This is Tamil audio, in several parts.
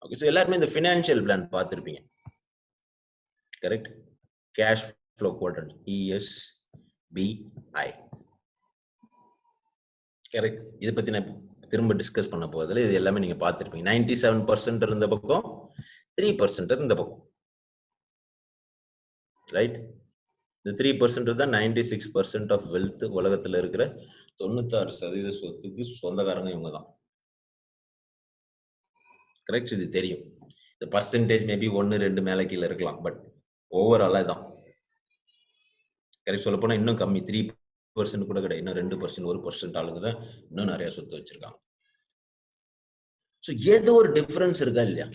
ஓகே, ஸோ எல்லாருமே இந்த ஃபினான்ஷியல் பிளான் பார்த்துருப்பீங்க. Correct? Cash flow quadrant, ESBI. Correct? இதை பத்தி நான் திரும்ப டிஸ்கஸ் பண்ண போதில் இது எல்லாமே நீங்க பார்த்துருப்பீங்க. 97% இருந்த பக்கம், 3% இருந்த பக்கம். ரைட்? இந்த 3% தான் 96% ஆஃப் வெல்த். உலகத்துல இருக்கிற 96% சொத்துக்கு சொந்தக்காரங்க இவங்க தான். கரெக்ட்? இது தெரியும். இந்த பர்சன்டேஜ் மேபி 1-2 மேல கீழே இருக்கலாம், பட் ஓவராலா தான். கரெக்ட்? சொல்ல போனா இன்னும் கம்மி, 3% கூட கிடையாது. இன்னும் 2%, 1% ஆளுங்க தான் இன்னும் நிறைய சொத்து வச்சிருக்காங்க. ஸோ ஏதோ ஒரு டிஃபரன்ஸ் இருக்கா இல்லையா?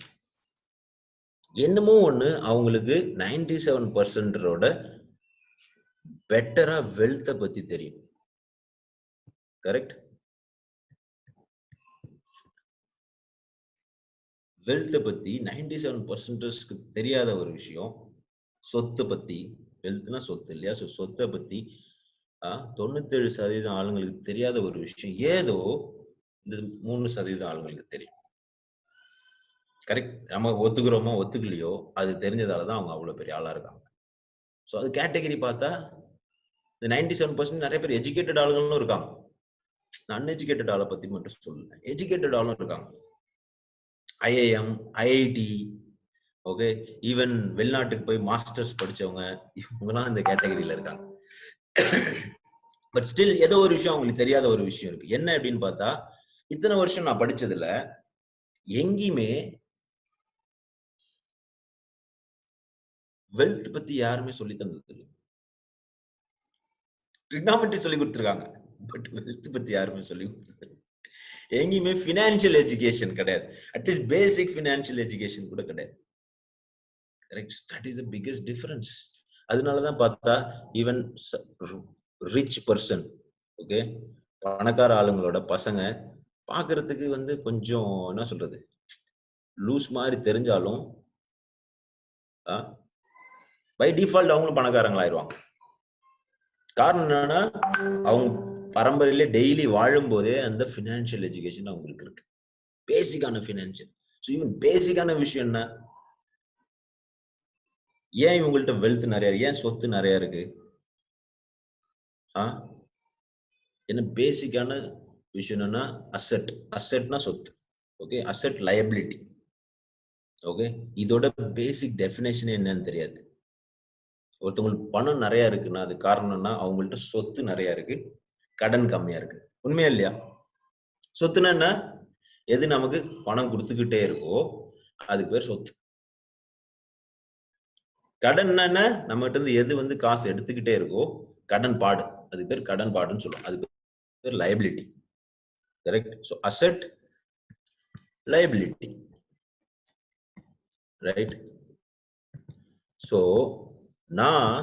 என்னமோ ஒண்ணு அவங்களுக்கு 97%ஓட பெட்டரா வெல்த்த பத்தி தெரியும். கரெக்ட்? வெல்த்த பத்தி 97% தெரியாத ஒரு விஷயம் சொத்தை பத்தி. வெல்த்னா சொத்து இல்லையா? சொத்தை பத்தி 97% ஆளுங்களுக்கு தெரியாத ஒரு விஷயம் ஏதோ இந்த 3% ஆளுங்களுக்கு தெரியும். கரெக்ட்? நம்ம ஒத்துக்கிறோமோ ஒத்துக்கலையோ அது தெரிஞ்சதாலதான் அவங்க அவ்வளவு பெரிய ஆளா இருக்காங்க. ஸோ அது கேட்டகரி பார்த்தா இந்த 97% நிறைய பேர் எஜுகேட்டட் ஆளுங்களும் இருக்காங்க. அன்எஜுகேட்டட் ஆளை பத்தி மட்டும் சொல்லல, எஜுகேட்டட் ஆளும் இருக்காங்க. IIM, IIT, ஓகே, ஈவன் வெளிநாட்டுக்கு போய் மாஸ்டர்ஸ் படிச்சவங்க இவங்கலாம் இந்த கேட்டகரியில இருக்காங்க. பட் ஸ்டில் ஏதோ ஒரு விஷயம் அவங்களுக்கு தெரியாத ஒரு விஷயம் இருக்கு. என்ன அப்படின்னு பார்த்தா, இத்தனை வருஷம் நான் படிச்சதுல எங்கேயுமே வெல்த் பத்தி யாருமே சொல்லி தந்தது இல்லை. ட்ரிக்னாமெட்ரி சொல்லி கொடுத்துருக்காங்க, பட் வெல்த் பத்தி யாருமே சொல்லி கொடுத்தது. எங்கேயுமே பினான்சியல் எஜுகேஷன் கிடையாது. அட்லீஸ்ட் பேசிக் பினான்சியல் எஜுகேஷன் கூட கிடையாது. Correct? That is the biggest difference. அதனாலதான் பார்த்தா ஈவன் ரிச் பர்சன், ஓகே, பணக்கார ஆளுங்களோட பசங்க பாக்குறதுக்கு வந்து கொஞ்சம் என்ன சொல்றது லூஸ் மாதிரி தெரிஞ்சாலும் பை டிஃபால்ட் அவங்களும் பணக்காரங்களாயிருவாங்க. காரணம் என்னன்னா அவங்க பரம்பரையிலே டெய்லி வாழும் போதே அந்த பினான்சியல் எஜுகேஷன் அவங்களுக்கு இருக்கு. பேசிக்கான பினான்சியல். ஸோ ஈவன் பேசிக்கான விஷயம் என்ன, ஏன் இவங்கள்ட்ட வெல்த் நிறைய, ஏன் சொத்து நிறைய இருக்கு? என்ன பேசிக்கான விஷயம் என்னன்னா அசெட். அசெட்னா சொத்து. Okay, asset liability. ஓகே, இதோட பேசிக் டெஃபினேஷன் என்னன்னு தெரியாது. ஒருத்தவங்களுக்கு பணம் நிறைய இருக்குன்னா அது காரணம்னா அவங்கள்ட்ட சொத்து நிறைய இருக்கு, கடன் கம்மியா இருக்கு. உண்மையா இல்லையா? சொத்துனா என்ன? எது நமக்கு பணம் கொடுத்துக்கிட்டே இருக்கோ அதுக்கு பேர் சொத்து. கடன் என்ன? நம்ம கிட்ட இருந்து எது வந்து காசு எடுத்துக்கிட்டே இருக்கோ கடன் பாடு, அதுக்கு பேர் கடன் பாடுன்னு சொல்லுவோம். அதுக்கு பேர் liability. Correct? So asset, liability, right? So நான்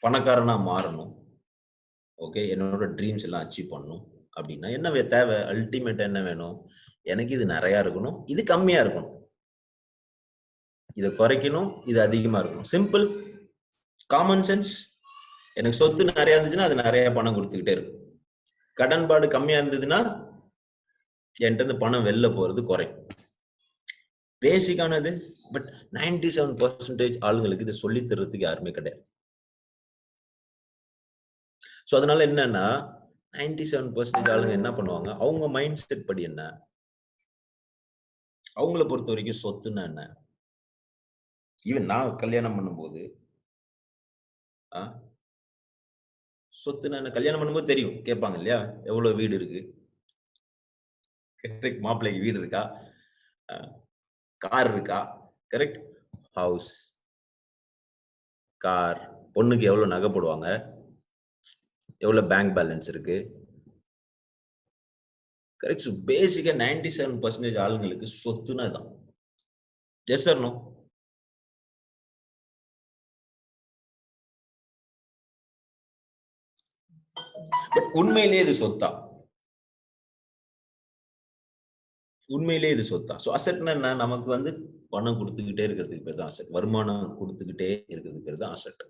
பணக்காரனா மாறணும், ஓகே, என்னோட ட்ரீம்ஸ் எல்லாம் அச்சீவ் பண்ணணும் அப்படின்னா என்ன தேவை? அல்டிமேட் என்ன வேணும்? எனக்கு இது நிறைய இருக்கணும், இது கம்மியா இருக்கணும், இதை குறைக்கணும், இது அதிகமா இருக்கணும். Simple, common sense. எனக்கு சொத்து நிறைய இருந்துச்சுன்னா அது நிறைய பணம் கொடுத்துக்கிட்டே இருக்கும். கடன்பாடு கம்மியா இருந்ததுன்னா என்கிட்ட இருந்து பணம் வெளில போறது குறையும். பேசிக்கானது. பட் 97% ஆளுங்களுக்கு இதை சொல்லி தர்றதுக்கு யாருமே கிடையாது. ஸோ அதனால என்னன்னா 97% ஆளுங்க என்ன பண்ணுவாங்க, அவங்க மைண்ட் செட் படி என்ன, அவங்கள பொறுத்த வரைக்கும் சொத்துன்னா என்ன. ஈவன் நான் கல்யாணம் பண்ணும்போது சொத்துன்னா என்ன, கல்யாணம் பண்ணும்போது தெரியும், கேட்பாங்க இல்லையா எவ்வளவு வீடு இருக்கு, கரெக்ட், மாப்பிள்ளைக்கு வீடு இருக்கா, கார் இருக்கா, கரெக்ட், ஹவுஸ், கார், பொண்ணுக்கு எவ்வளவு நகை போடுவாங்க, எவ்வளவு பேங்க் பேலன்ஸ் இருக்கு, கரெக்ட். ஸோ பேசிக்கா 97% ஆளுங்களுக்கு சொத்துனா தான். S R no? பட் உண்மையிலேயே இது சொத்தா? உண்மையிலேயே இது சொத்தா? ஸோ அசெட்னா என்ன? நமக்கு வந்து பணம் கொடுத்துக்கிட்டே இருக்கிறதுக்கு பேர் தான் அசெட். வருமானம் கொடுத்துக்கிட்டே இருக்கிறதுக்கு பேர் தான் அசெட்.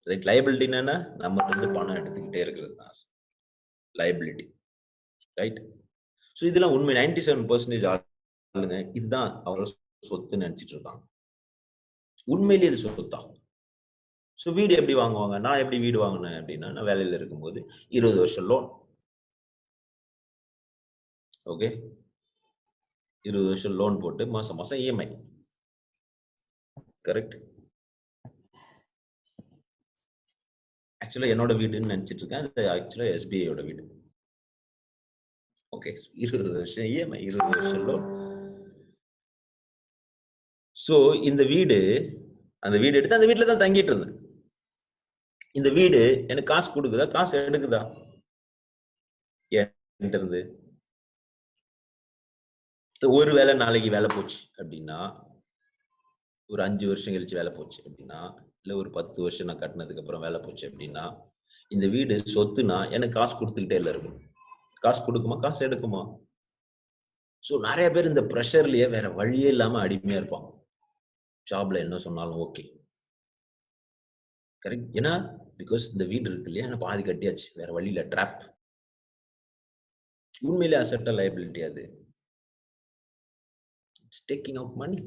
ரைட்? லயபிலிட்டி என்னன்னா நம்ம வந்து பணம் எடுத்துக்கிட்டே இருக்கிறது தான் அசெட். லயபிலிட்டி. ரைட்? ஸோ இதெல்லாம் உண்மை. 97% ஆளுங்க இதுதான் அவரோட சொத்துன்னு நினைச்சிட்டு இருக்காங்க. உண்மையிலேயே இது சொத்தா? ஸோ வீடு எப்படி வாங்குவாங்க? நான் எப்படி வீடு வாங்கினேன் அப்படின்னா, நான் வேலையில இருக்கும்போது 20 வருஷம் லோன். ஓகே. 20 வருஷம் லோன் போட்டு மாசம் மாசம் இஎம்ஐ. கரெக்ட்? ஆக்சுவலா என்னோட வீடுன்னு நினைச்சிட்டு இருக்கேன். அது ஆக்சுவலா எஸ்பிஐயோட வீடு. ஓகே. 20 வருஷம் இஎம்ஐ, 20 வருஷம் லோன். ஸோ இந்த வீடு, அந்த வீடு எடுத்து அந்த வீட்டுல தான் தங்கிட்டு இருந்தேன். இந்த வீடு எனக்கு காசு கொடுக்குதா? காசு எடுக்குதா? என்கிட்ட இருந்து. ஒருவேளை நாளைக்கு வேலை போச்சு அப்படின்னா, ஒரு 5 வருஷம் கழிச்சு வேலை போச்சு அப்படின்னா, இல்ல ஒரு 10 வருஷம் நான் கட்டினதுக்கு அப்புறம் வேலை போச்சு அப்படின்னா, இந்த வீடு சொத்துனா எனக்கு காசு கொடுத்துக்கிட்டே இல்ல இருக்கும். காசு கொடுக்குமா? காசு எடுக்குமா? ஸோ நிறைய பேர் இந்த பிரஷர்லயே வேற வழியே இல்லாம அடிமையா இருப்பாங்க. ஜாப்ல என்ன சொன்னாலும் ஓகே. கரெக்ட்? ஏன்னா பிகாஸ் இந்த வீடு இருக்கு இல்லையா, நான் பாதி கட்டியாச்சு. வேற வழி இல்ல. ட்ராப். உண்மையிலே அசெட்டா லைபிலிட்டி அது. இட்ஸ் டேக்கிங் அவுட் மணி.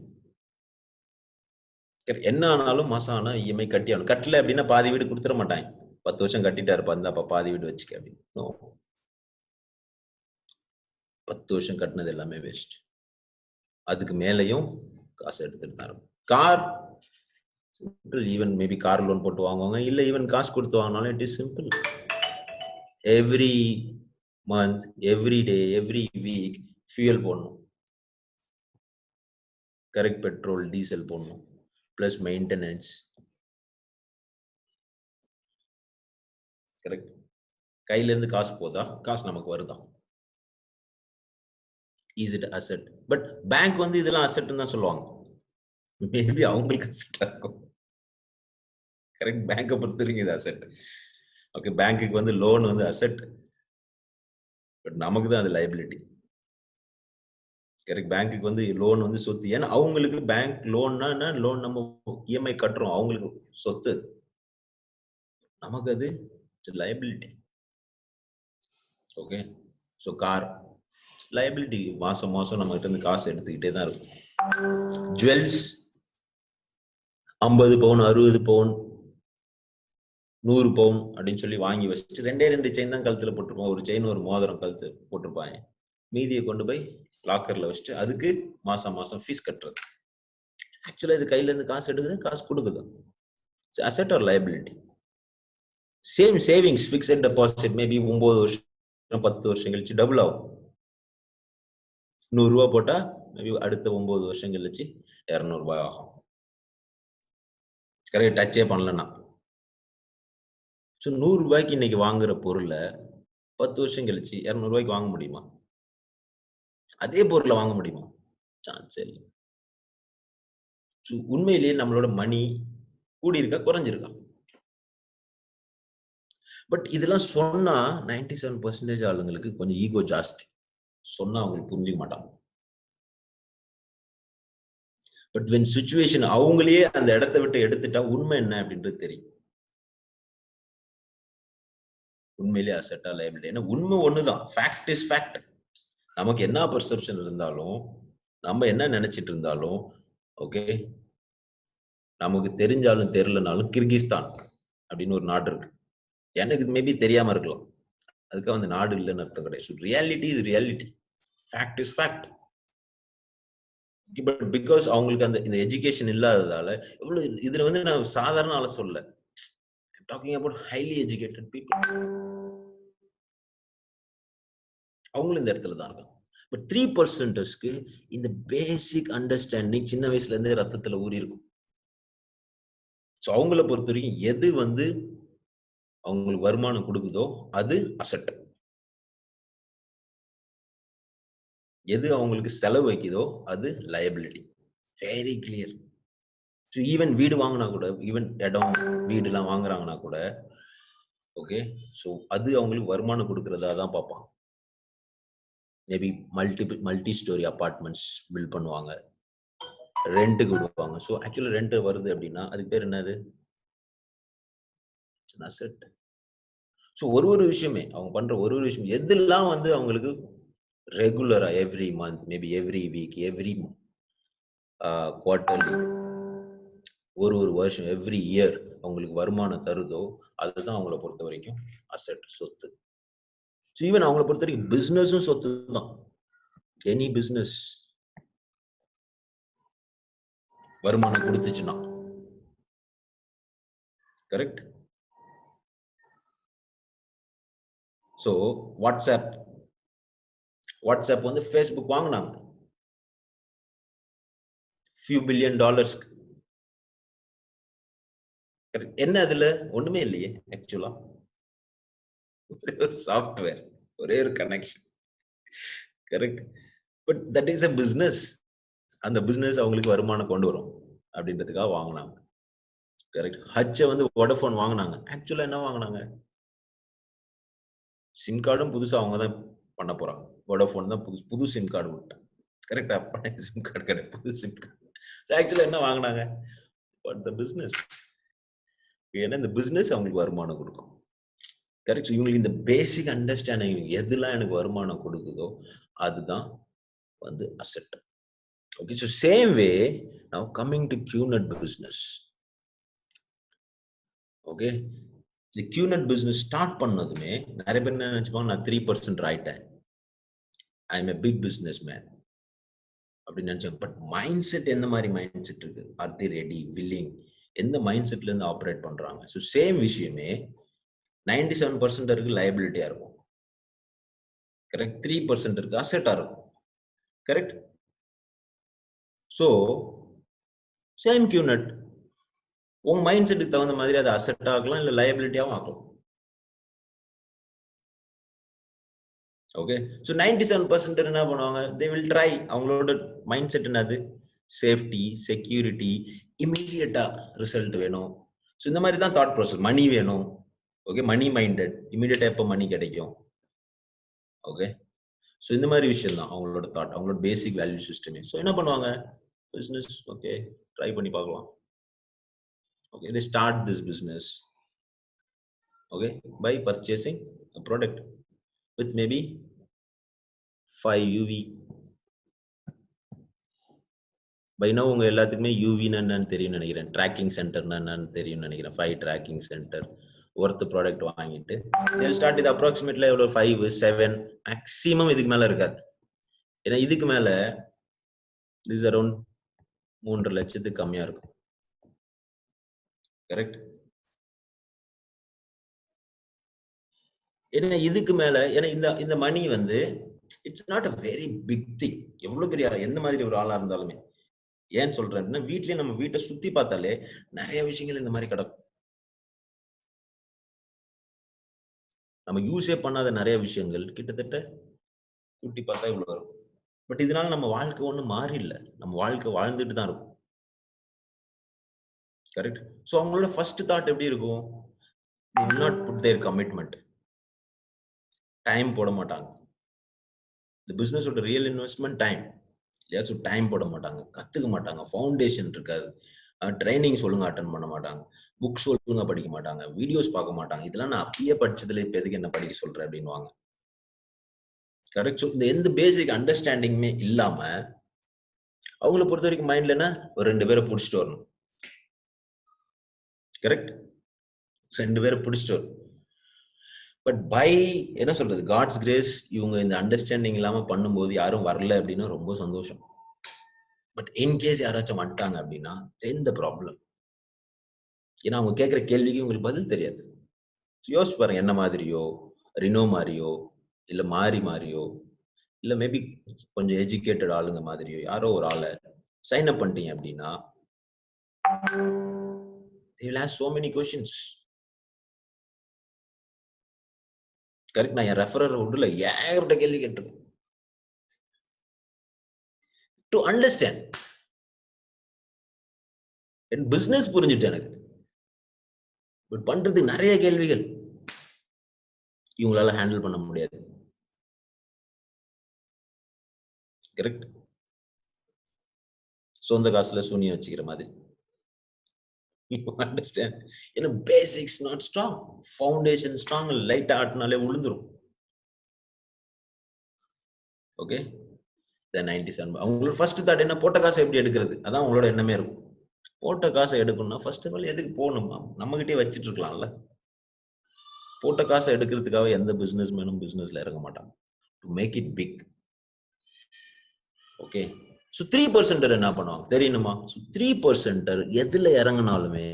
என்ன ஆனாலும் மாசம் ஆனா இஎம்ஐ கட்டி ஆகணும். கட்டல அப்படின்னா பாதி வீடு கொடுத்துட மாட்டாங்க. 10 வருஷம் கட்டிட்டா இருப்பா, அப்ப பாதி வீடு வச்சுக்க அப்படின்னு. நோ. 10 வருஷம் கட்டினது எல்லாமே வேஸ்ட். அதுக்கு மேலையும் காசு எடுத்துட்டு தான் இருக்கும். Car simple. Even maybe car loan போட்டு வாங்குவாங்க. இல்ல ஈவன் காசு கொடுத்து வாங்கினாலும் it is simple. Every month, every day, every week fuel போடணும். கரெக்ட்? பெட்ரோல், டீசல் போடணும். Plus maintenance. கரெக்ட்? கையில இருந்து காசு போதா? காசு நமக்கு வருதா? Is it asset? But bank வந்து இதெல்லாம் அசெட்னு தான் சொல்லுவாங்க. மேபி அவங்களுக்கு அசெட்டா இருக்கும். கரெக்ட்? பேங்கை பொறுத்த வரைக்கும் இது அசெட். ஓகே. பேங்க்குக்கு வந்து லோன் வந்து அசெட். பட் நமக்கு தான் அது லைபிலிட்டி. கரெக்ட்? பேங்க்குக்கு வந்து லோன் வந்து சொத்து. ஏன்னா அவங்களுக்கு பேங்க் லோன்னா லோன் நம்ம இஎம்ஐ கட்டுறோம். அவங்களுக்கு சொத்து. நமக்கு அது liability. Okay. So car liability. மாசம் மாசம் நம்ம கிட்ட இருந்து காசு எடுத்துக்கிட்டே தான் இருக்கும். ஜுவல்ஸ் 50 பவுன், 60 பவுன், 100 பவுன் அப்படின்னு சொல்லி வாங்கி வச்சுட்டு 2 செயின் தான் கழுத்துல போட்டிருப்போம். ஒரு செயின், ஒரு மோதிரம் கழுத்து போட்டிருப்பாங்க. மீதியை கொண்டு போய் லாக்கர்ல வச்சுட்டு அதுக்கு மாசம் மாசம் ஃபீஸ் கட்டுறது. ஆக்சுவலா இது கையில இருந்து காசு எடுக்குது, காசு கொடுக்குது. Asset or liability. Same savings, fixed deposit maybe 9 வருஷம் 10 வருஷம் கழிச்சு டபுள் ஆகும். 100 ரூபாய் போட்டா மேபி அடுத்த 9 வருஷம் கழிச்சு 200 ரூபாய் ஆகும். கரெக்ட்? டச்சே பண்ணலன்னா. ஸோ 100 ரூபாய்க்கு இன்னைக்கு வாங்குற பொருளை 10 வருஷம் கழிச்சு 200 ரூபாய்க்கு வாங்க முடியுமா? அதே பொருளை வாங்க முடியுமா? சான்ஸ் இல்லை. உண்மையிலேயே நம்மளோட மணி கூடி இருக்கா, குறைஞ்சிருக்கா? பட் இதெல்லாம் சொன்னா 97% ஆளுங்களுக்கு கொஞ்சம் ஈகோ ஜாஸ்தி. சொன்னா அவங்களுக்கு புரிஞ்சுக்க மாட்டாங்க. பட் வென் சிச்சுவேஷன் அவங்களையே அந்த இடத்தை விட்டு எடுத்துட்டா உண்மை என்ன அப்படின்றது தெரியும். உண்மையிலேயே அசெட்டா லைபிலிட்டி. ஏன்னா உண்மை ஒண்ணுதான். Fact is fact. நமக்கு என்ன பெர்செப்ஷன் இருந்தாலும், நம்ம என்ன நினைச்சிட்டு இருந்தாலும், ஓகே, நமக்கு தெரிஞ்சாலும் தெரியலனாலும் கிர்கிஸ்தான் அப்படின்னு ஒரு நாடு இருக்கு. எனக்கு மேபி தெரியாம இருக்கலாம். அதுக்காக அந்த நாடு இல்லைன்னு அர்த்தம் கிடையாது. Reality is reality. Fact is fact. But because அவங்களுக்கு அந்த இந்த எஜுகேஷன் இல்லாததால எவ்வளவு இதுல வந்து நான் சாதாரண ஆள சொல்ல. Talking about highly educated people. அவங்களும் இந்த இடத்துல தான் இருக்காங்க. பட் 3%க்கு இந்த பேசிக் அண்டர்ஸ்டாண்டிங் சின்ன வயசுல இருந்தே ரத்தத்துல ஊறி இருக்கும். ஸோ அவங்கள பொறுத்த வரைக்கும் எது வந்து அவங்களுக்கு வருமானம் கொடுக்குதோ அது அசெட். எது அவங்களுக்கு செலவு வைக்குதோ அது liability. Very clear. So even வீடு வாங்கினா கூட, ஈவன் இடம் வீடு எல்லாம் வாங்குறாங்கன்னா கூட, ஓகே, ஸோ அது அவங்களுக்கு வருமானம் கொடுக்கறதா தான் பார்ப்பாங்க. Maybe multi storey apartments build பண்ணுவாங்க, ரெண்ட்டுக்கு விடுவாங்க. ஸோ ஆக்சுவலா ரெண்ட் வருது அப்படின்னா அதுக்கு பேர் என்னது? அசெட். ஸோ ஒரு விஷயமே அவங்க பண்ற ஒரு விஷயம் எதெல்லாம் வந்து அவங்களுக்கு ரெகுலரா every month, maybe every week, every quarterly, ஒரு வருஷம், எவ்ரி இயர் அவங்களுக்கு வருமானம் தருதோ அதுதான் அவங்கள பொறுத்த வரைக்கும் அசெட், சொத்து. ஈவன் அவங்கள பொறுத்த வரைக்கும் பிசினஸும் சொத்து தான். எனி பிசினஸ் வருமானம் கொடுத்துச்சுன்னா, கரெக்ட். ஸோ வாட்ஸ்அப் வந்து ஃபேஸ்புக் வாங்கினாங்க few $billion. என்ன அதுல ஒண்ணுமே இல்லையே ஆக்சுவலா. ஒரே ஒரு சாஃப்ட்வேர், ஒரே ஒரு connection, correct. But that is a business. அந்த பிசினஸ் அவங்களுக்கு வருமானம் கொண்டு வரும் அப்படின்றதுக்காக வாங்கினாங்க, கரெக்ட். ஹச்ச வந்து வோடஃபோன் வாங்கினாங்க. ஆக்சுவலா என்ன வாங்கினாங்க? சிம் கார்டும் புதுசா அவங்க தான் பண்ண போறாங்க. வோடஃபோன் தான் புது சிம் கார்டு விட்டாங்க, கரெக்டா. பழைய சிம் கார்டு கிடையாது, புது சிம் கார்டு. ஆக்சுவலா என்ன வாங்கினாங்க? But the business. ஏன்னா இந்த பிசினஸ் அவங்களுக்கு வருமானம் கொடுக்கும், கரெக்ட். இவங்களுக்கு இந்த பேசிக் அண்டர்ஸ்டாண்டிங் எதெல்லாம் எனக்கு வருமானம் கொடுக்குதோ அதுதான் வந்து asset. Okay. So same way now coming to QNet business. Okay. இந்த QNet பிசினஸ் ஸ்டார்ட் பண்ணதுமே நிறைய பேர் என்ன நினைச்சுப்பாங்க, நான் 3% ஆயிட்டேன், I am a big business man அப்படின்னு நினைச்சாங்க. பட் மைண்ட் செட் எந்த மாதிரி மைண்ட் செட் இருக்கு? Are the ready, willing? எந்த மைண்ட் செட்ல இருந்து ஆப்ரேட் பண்றாங்க? ஸோ சேம் விஷயமே 97% இருக்கு லைபிலிட்டியா இருக்கும், கரெக்ட். 3% இருக்கு அசெட்டா இருக்கும், கரெக்ட். ஸோ சேம் QNet உங்க மைண்ட் செட்டுக்கு தகுந்த மாதிரி அதை அசெட் ஆகலாம், இல்ல லைபிலிட்டியாவும் ஆகலாம். ஓகே. ஸோ 97% என்ன பண்ணுவாங்க? They will try. அவங்களோட மைண்ட் செட் என்னது? சேஃப்டி, செக்யூரிட்டி, இமீடியட்டா ரிசல்ட் வேணும். ஸோ இந்த மாதிரி தான் தாட் ப்ராசஸ். மணி வேணும், ஓகே. மணி மைண்டட், இமீடியட்டா எப்போ மணி கிடைக்கும், ஓகே. ஸோ இந்த மாதிரி விஷயம் தான் அவங்களோட தாட், அவங்களோட பேசிக் வேல்யூ சிஸ்டமே. ஸோ என்ன பண்ணுவாங்க? பிசினஸ், ஓகே, ட்ரை பண்ணி பார்க்கலாம். Okay, they start this business, okay, by purchasing a product with maybe 5 UV. By now உங்க எல்லாத்துக்குமே யூவின்னு என்னன்னு தெரியும்னு நினைக்கிறேன். ட்ராக்கிங் சென்டர்னா என்னன்னு தெரியும்னு நினைக்கிறேன். 5 ட்ராக்கிங் சென்டர் ஒர்த் ப்ராடக்ட் வாங்கிட்டு ஸ்டார்ட் இது அப்ராக்சிமேட்லி எவ்வளோ 5, 7 மேக்ஸிமம். இதுக்கு மேல இருக்காது. ஏன்னா இதுக்கு மேல இஸ் அரௌண்ட் 3 லட்சத்துக்கு கம்மியா இருக்கும், கரெக்ட். ஏன்னா இதுக்கு மேல, ஏன்னா இந்த இந்த மணி வந்து it's not a very big thing. எவ்வளவு பெரிய எந்த மாதிரி ஒரு ஆளா இருந்தாலுமே. ஏன் சொல்றேன் அப்படின்னா, வீட்லயே நம்ம வீட்டை சுத்தி பார்த்தாலே நிறைய விஷயங்கள் இந்த மாதிரி கிடக்கும். நம்ம யூஸே பண்ணாத நிறைய விஷயங்கள் கிட்டத்தட்ட கூட்டி பார்த்தா இவ்வளவு வரும். பட் இதனால நம்ம வாழ்க்கை ஒண்ணும் மாறி இல்ல. நம்ம வாழ்க்கை வாழ்ந்துட்டு தான் இருக்கும், கரெக்ட். சோ அவங்களோட ஃபர்ஸ்ட் தாட் எப்படி இருக்கும்? they will not put their commitment. Time போட மாட்டாங்க. இந்த பிசினஸோட ரியல் இன்வெஸ்ட்மெண்ட் டைம், இல்லையா? ஸோ டைம் போட மாட்டாங்க, கத்துக்க மாட்டாங்க, ஃபவுண்டேஷன் இருக்காது, ட்ரைனிங்ஸ் ஒழுங்கா அட்டன் பண்ண மாட்டாங்க, புக்ஸ் ஒழுங்கா படிக்க மாட்டாங்க, வீடியோஸ் பார்க்க மாட்டாங்க. இதெல்லாம் நான் அப்பயே படிச்சதுல இப்ப எதுக்கு என்ன படிக்க சொல்றேன் அப்படின்னுவாங்க, கரெக்ட். ஸோ இந்த எந்த பேசிக் அண்டர்ஸ்டாண்டிங்குமே இல்லாம அவங்கள பொறுத்த வரைக்கும் மைண்ட்ல என்ன? ஒரு 2 பேரை புடிச்சிட்டு வரணும், கரெக்ட். 2 பேரை புடிச்சிட்டு வரணும். பட் பை என்ன சொல்றது, காட்ஸ் கிரேஸ் இவங்க இந்த அண்டர்ஸ்டாண்டிங் இல்லாம பண்ணும்போது யாரும் வரல அப்படின்னா ரொம்ப சந்தோஷம். பட் இன்கேஸ் யாராச்சும் வந்துட்டாங்க அப்படின்னா தென் த ப்ராப்ளம். ஏன்னா அவங்க கேட்கிற கேள்விக்கு உங்களுக்கு பதில் தெரியாது. யோசிச்சு பாருங்க, என்ன மாதிரியோ, ரினோ மாதிரியோ, இல்ல மாறியோ, இல்ல மேபி கொஞ்சம் எஜுகேட்டட் ஆளுங்க மாதிரியோ யாரோ ஒரு ஆளை சைன் அப் பண்ணிட்டீங்க அப்படின்னா they will ask so many questions, correct. நான் என் ரெஃபரர் உட்ல ஏகப்பட்ட கேள்வி கேட்டிருக்கேன் டு அண்டர்ஸ்டாண்ட். என் பிசினஸ் புரிஞ்சுட்டு எனக்கு, பட் பண்றது நிறைய கேள்விகள் இவங்களால ஹேண்டில் பண்ண முடியாது, கரெக்ட். சொந்த காசுல சூனியம் வச்சுக்கிற மாதிரி. You understand? Basics not strong, foundation strong, light ஆட்டினாலே விழுந்துரும். ஓகே, 97. அவங்களோட ஃபர்ஸ்ட் தாட் என்ன, போட்ட காசை எப்படி எடுக்கிறது, அதான் உங்களோட எண்ணமே இருக்கும். போட்ட காசை எடுக்கணும்னா ஃபர்ஸ்ட் ஆஃப் ஆல் எதுக்கு போகணுமா, நம்ம கிட்டே வச்சுட்டு இருக்கலாம்ல. போட்ட காசை எடுக்கிறதுக்காக எந்த பிசினஸ் மேனும் பிசினஸ்ல இறங்க மாட்டாங்க. To make it big. Okay, so 3% என்ன பண்ணுவாங்க தெரியணுமா? ஸோ 3% எதுல இறங்கினாலுமே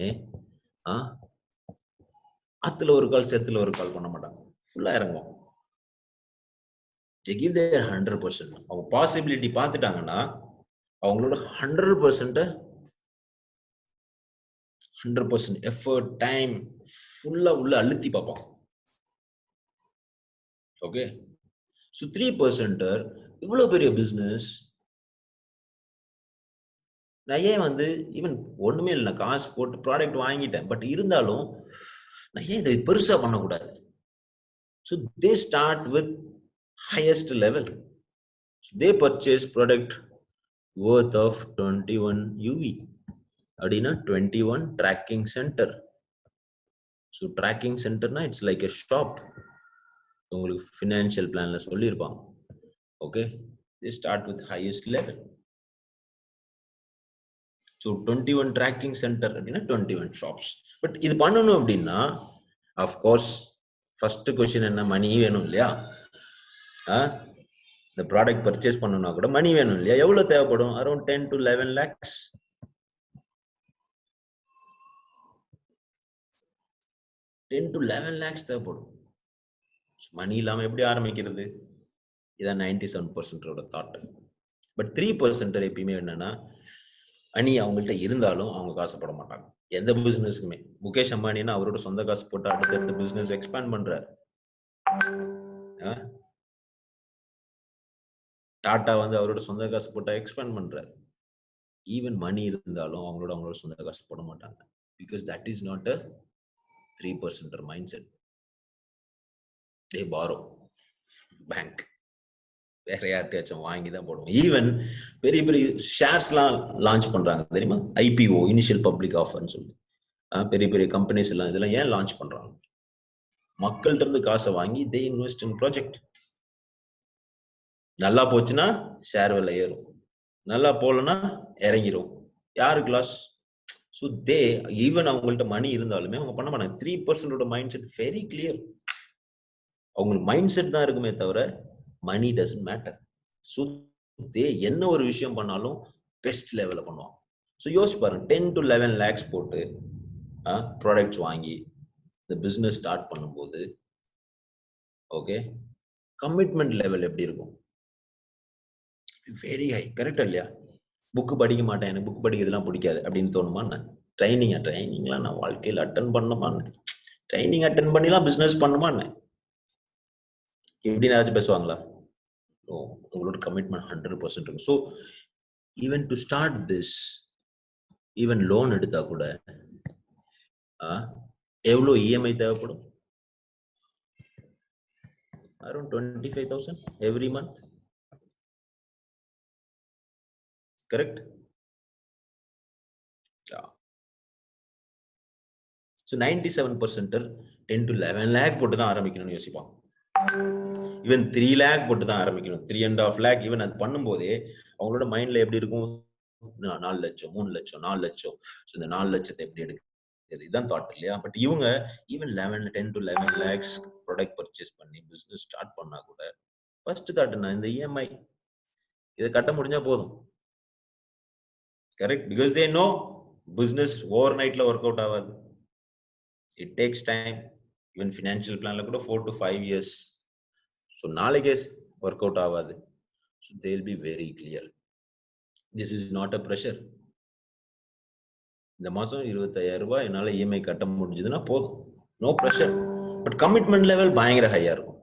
அத்துல ஒரு கால் சேத்துல ஒரு கால் பண்ண மாட்டாங்க, ஃபுல்லா இறங்குவோம். They give their 100%. அவங்க பாசிபிலிட்டி பார்த்துட்டாங்கன்னா அவங்களோட 100% எஃபர்ட், டைம் ஃபுல்லா உள்ள அழுத்தி பார்ப்பாங்க. ஓகே, ஸோ 3% இவ்வளவு பெரிய பிசினஸ். நான் ஏன் ஈவன் ஒண்ணுமே இல்லை, காசு போட்டு ப்ராடக்ட் வாங்கிட்டேன், பட் இருந்தாலும் நான் ஏன் இதை பெருசா பண்ணக்கூடாது? So they start with highest level. So they purchase product worth of 21 UV. Adina 21 tracking center. So tracking center na it's like a shop. உங்களுக்கு financial planல சொல்லிருப்பாங்க. Okay, they start with highest level. So 21 tracking center அப்படினா 21 shops. But இது பண்ணனும் அப்படினா of course first question என்ன, மணி வேணும் இல்லையா? இந்த ப்ராடக்ட் பர்ச்சேஸ் பண்ணணும்னா கூட மணி வேணும் இல்லையா? எவ்வளவு தேவைப்படும்? Around 10 to 11 lakhs. 10 to 11 lakhs தேவைப்படும். மணி இல்லாம எப்படி ஆரம்பிக்கிறது? இதான் 97% தாட். பட் 3% எப்பயுமே என்னன்னா, மணி அவங்கள்ட்ட இருந்தாலும் அவங்க காசுப்பட மாட்டாங்க எந்த பிசினஸ்க்குமே. முகேஷ் அம்பானின்னா அவரோட சொந்த காசு போட்டு அடுத்த பிசினஸ் எக்ஸ்பேண்ட் பண்றாரு. டாடா அவரோட சொந்த காசு போட்டா எக்ஸ்பேண்ட் பண்றாரு. ஈவன் மணி இருந்தாலும் அவங்களோட சொந்த காசு போட மாட்டாங்க. Because that is not a 3% mind set. They borrow, bank வேற யார்கிட்டயாச்சும் வாங்கி தான் போடுவோம். ஈவன் பெரிய பெரிய ஷேர்ஸ்லாம் லான்ச் பண்றாங்க தெரியுமா? IPO, இனிஷியல் பப்ளிக் ஆஃபர்னு சொல்லி பெரிய பெரிய கம்பெனிஸ் எல்லாம் இதெல்லாம் ஏன் லான்ச் பண்றாங்க? மக்கள்கிட்ட இருந்து காசை வாங்கி தே இன்வெஸ்ட் இன் ப்ராஜெக்ட். நல்லா போச்சுன்னா ஷேர் விலை ஏறும், நல்லா போலன்னா இறங்கிரும். யாருக்கு லாஸ்? ஸோ தே ஈவன் அவங்கள்ட்ட மணி இருந்தாலுமே அவங்க பண்ண மாட்டாங்க. 3% மைண்ட் செட் வெரி கிளியர். அவங்களுக்கு மைண்ட் செட் தான் இருக்குமே தவிர மணி டசன்ட் மேட்டர். ஸோ தே என்ன ஒரு விஷயம் பண்ணாலும் பெஸ்ட் லெவலில் பண்ணுவாங்க. ஸோ யோசிச்சு பாருங்க, 10 to 11 lakhs போட்டு ப்ராடக்ட்ஸ் வாங்கி இந்த பிஸ்னஸ் ஸ்டார்ட் பண்ணும்போது ஓகே, கமிட்மெண்ட் லெவல் எப்படி இருக்கும்? Very high. கரெக்டா இல்லையா? புக்கு படிக்க மாட்டேன், எனக்கு புக் படிக்கிறதுலாம் பிடிக்காது அப்படின்னு தோணுமா? ட்ரைனிங்லாம் நான் வாழ்க்கையில் அட்டன் பண்ணுமா? ட்ரைனிங் அட்டன் பண்ணிலாம் பிசினஸ் பண்ணுமா? எப்படின்னு ஏதாச்சும் பேசுவாங்களா? உங்களோட கமிட்மெண்ட் 100% இருக்கும். So even to start this, even loan எடுத்தா கூட எவ்வளோ EMI தேவைப்படும்? Around 25,000 every month. Correct? Yeah. So 97% 10 to 11 lakh போட்டு தான் ஆரம்பிக்கணும்னு யோசிப்பாங்க. ஈவன் 3 lakh போட்டு தான் ஆரம்பிக்கணும், 3.5 lakh. ஈவன் அது பண்ணும்போதே அவங்களோட மைண்ட்ல எப்படி இருக்கும்? 4 லட்சம், 3 லட்சம், 4 லட்சம். ஸோ இந்த 4 லட்சத்தை எப்படி எடுக்கிறது? இதுதான் தாட் இல்லையா? பட் இவங்க even 10 to 11 lakhs product purchase பண்ணி பிசினஸ் ஸ்டார்ட் பண்ணா கூட ஃபர்ஸ்ட் தாட் என்ன? இந்த EMI இதை கட்ட முடிஞ்சா போதும். Correct? Because they know business overnight la work out avadu. It takes time. Even financial plan la kuda 4 to 5 years. So naalike work out avadu. So they will be very clear. This is not a pressure. இந்த மாசம் 25,000 ரூபாய் என்னால EMI கட்ட முடிஞ்சதுன்னா போதும். No pressure. But commitment level பயங்கர ஹையா இருக்கும்.